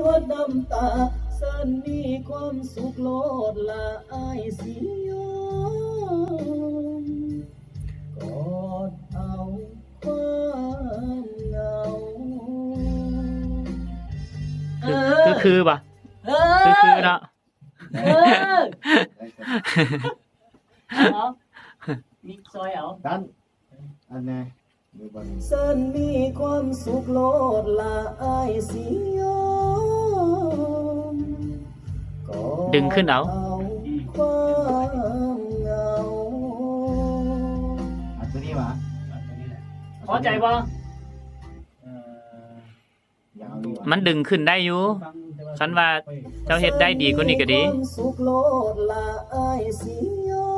ฮอดน้ำตาสันมีความสุขโลดละอายสิยอมกอดเอาความเหงาคือป่ะเอคือเนาะเออเอามิกซอยเอาดันอันไหนดูบอลสันมีความสุขโลดละอายสิยอมดึงขึ้นเอาความเหงาอันตัวนี้วะ พอใจบ่ยาวดีวะมันดึงขึ้นได้อยู่คันว่าเจ้าเฮ็ดได้ดีกว่านี้ก็ดีสุขโลดละอายสิยอ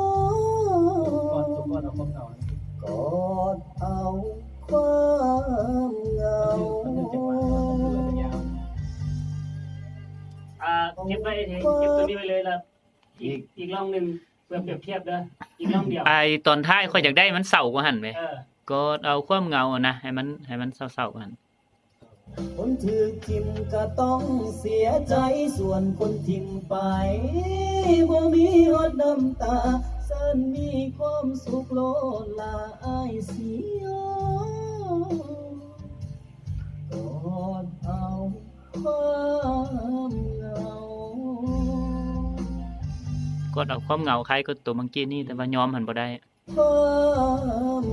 มกอดเอาความเหงาเก็บไว้เก็บตัวนี้ไว้เลยล่ะอีกร่องหนึ่งเพื่อเปรียบเทียบเด้ออีกร่องเดียวไอตอนท้ายค่อยอยากได้มันเศร้ากว่าหั่นไหมก็เอาความเหงานะให้มันเศร้าๆกว่าหั่นคนถือทิมก็ต้องเสียใจส่วนคนทิมไปบ่มีฮอดน้ำตาสันมีความสุขโลดละอายสิยอมกอดเอาความเหงาก็เอาความเหงาใครก็ตัวเมื่อกี้นี่แต่ว่ายอมหันบ่ได้ความ